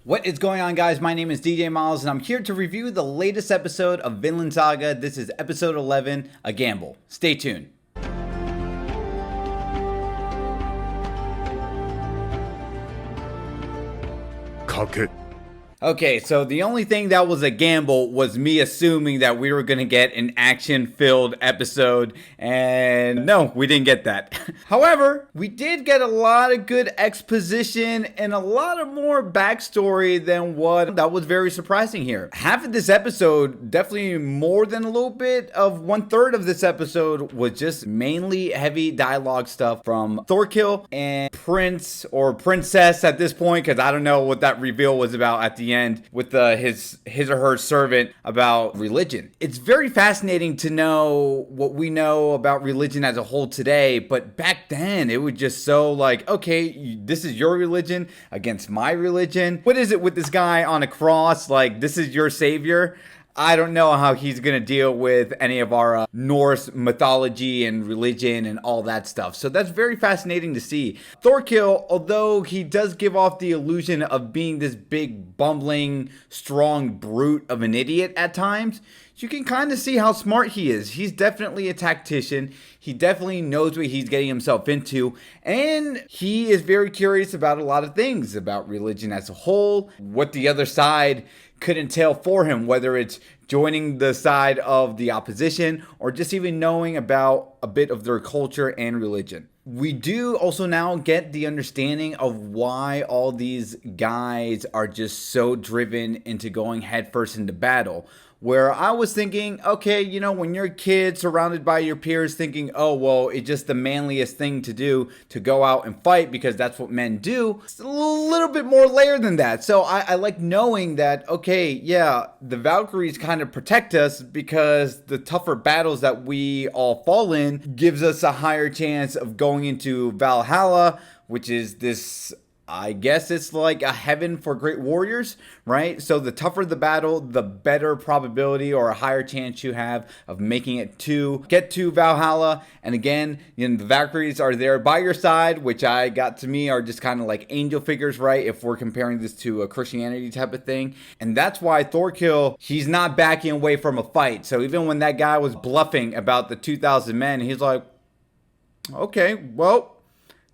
What is going on, guys? My name is DJ Miles, and I'm here to review the latest episode of Vinland Saga. This is episode 11, A Gamble. Stay tuned. Kake. Okay, so the only thing that was a gamble was me assuming that we were going to get an action-filled episode, and no, we didn't get that. However, we did get a lot of good exposition and a lot of more backstory than what that was very surprising here. Half of this episode, definitely more than a little bit of 1/3 of this episode, was just mainly heavy dialogue stuff from Thorkell and Prince or Princess at this point, because I don't know what that reveal was about at the end with his or her servant about religion. It's very fascinating to know what we know about religion as a whole today, but back then it was just so like, okay, this is your religion against my religion. What is it with this guy on a cross? Like, this is your savior? I don't know how he's going to deal with any of our Norse mythology and religion and all that stuff. So that's very fascinating to see. Thorkell, although he does give off the illusion of being this big, bumbling, strong brute of an idiot at times, you can kind of see how smart he is. He's definitely a tactician. He definitely knows what he's getting himself into. And he is very curious about a lot of things, about religion as a whole, what the other side could entail for him, whether it's joining the side of the opposition or just even knowing about a bit of their culture and religion. We do also now get the understanding of why all these guys are just so driven into going headfirst into battle. Where I was thinking, okay, you know, when you're a kid surrounded by your peers thinking, oh, well, it's just the manliest thing to do to go out and fight because that's what men do. It's a little bit more layered than that. So I like knowing that, okay, yeah, the Valkyries kind of protect us because the tougher battles that we all fall in gives us a higher chance of going into Valhalla, which is this, I guess it's like a heaven for great warriors, right? So the tougher the battle, the better probability or a higher chance you have of making it to get to Valhalla. And again, you know, the Valkyries are there by your side, which I got to me are just kind of like angel figures, right? If we're comparing this to a Christianity type of thing. And that's why Thorkell, he's not backing away from a fight. So even when that guy was bluffing about the 2,000 men, he's like, okay, well,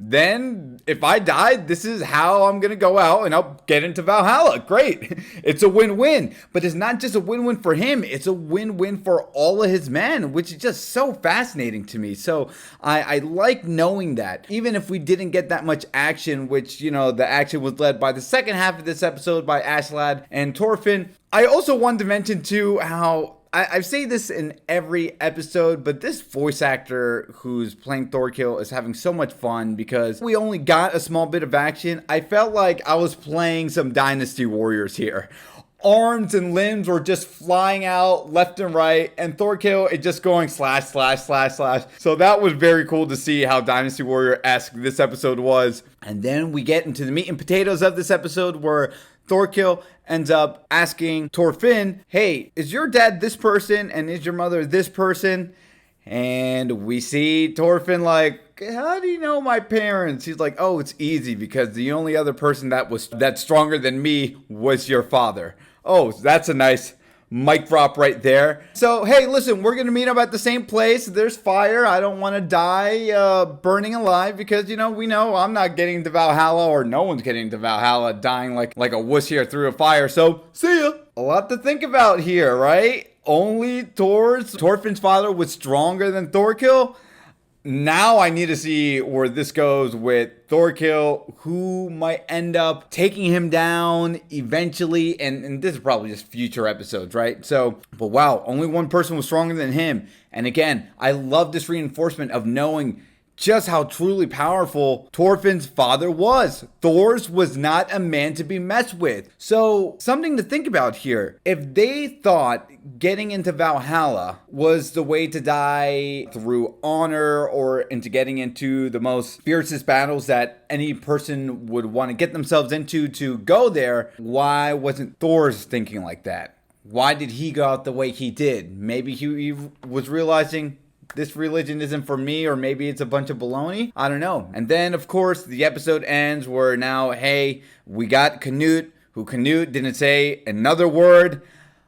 then if I die, this is how I'm going to go out and I'll get into Valhalla. Great. It's a win-win. But it's not just a win-win for him. It's a win-win for all of his men, which is just so fascinating to me. So I like knowing that. Even if we didn't get that much action, which, you know, the action was led by the second half of this episode by Aslad and Thorfinn. I also wanted to mention, too, how I say this in every episode, but this voice actor who's playing Thorkell is having so much fun because we only got a small bit of action. I felt like I was playing some Dynasty Warriors here. Arms and limbs were just flying out left and right, and Thorkell is just going slash, slash, slash, slash. So that was very cool to see how Dynasty Warrior-esque this episode was. And then we get into the meat and potatoes of this episode where Thorkell ends up asking Thorfinn, hey, is your dad this person and is your mother this person? And we see Thorfinn like, how do you know my parents? He's like, oh, it's easy because the only other person that's stronger than me was your father. Oh, that's a nice mic drop right there. So, hey, listen, we're going to meet up at the same place. There's fire. I don't want to die burning alive because, you know, we know I'm not getting to Valhalla or no one's getting to Valhalla dying like a wuss here through a fire. So, see ya. A lot to think about here, right? Only Thorfinn's father was stronger than Thorkell. Now I need to see where this goes with Thorkell, who might end up taking him down eventually. And this is probably just future episodes, right? So, but wow, only one person was stronger than him. And again, I love this reinforcement of knowing just how truly powerful Thorfinn's father was. Thor's was not a man to be messed with. So, something to think about here. If they thought getting into Valhalla was the way to die through honor or into getting into the most fiercest battles that any person would want to get themselves into to go there, why wasn't Thor's thinking like that? Why did he go out the way he did? Maybe he was realizing this religion isn't for me, or maybe it's a bunch of baloney. I don't know. And then, of course, the episode ends where now, hey, we got Canute, who Canute didn't say another word.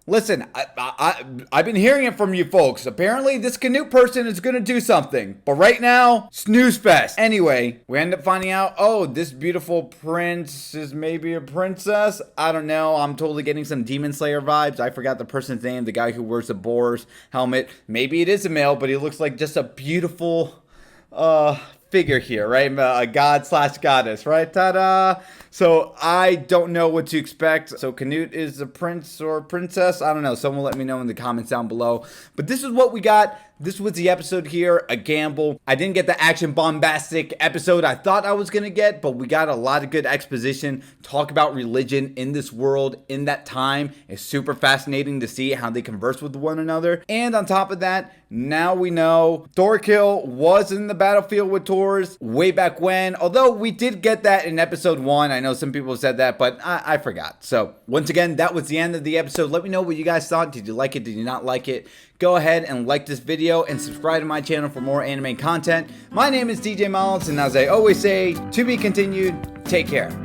Listen, I've been hearing it from you folks. Apparently, this Canute person is going to do something. But right now, snooze fest. Anyway, we end up finding out, oh, this beautiful prince is maybe a princess. I don't know. I'm totally getting some Demon Slayer vibes. I forgot the person's name, the guy who wears the boar's helmet. Maybe it is a male, but he looks like just a beautiful figure here, right? A god slash goddess, right? Ta-da! So I don't know what to expect. So Canute is a prince or princess. I don't know. Someone let me know in the comments down below. But this is what we got. This was the episode here, a gamble. I didn't get the action bombastic episode I thought I was going to get, but we got a lot of good exposition, talk about religion in this world, in that time. It's super fascinating to see how they converse with one another. And on top of that, now we know Thorkell was in the battlefield with Thors way back when, although we did get that in episode 1. I know some people said that, but I forgot. So once again, that was the end of the episode. Let me know what you guys thought. Did you like it? Did you not like it? Go ahead and like this video and subscribe to my channel for more anime content. My name is DJ Mullins, and as I always say, to be continued, take care.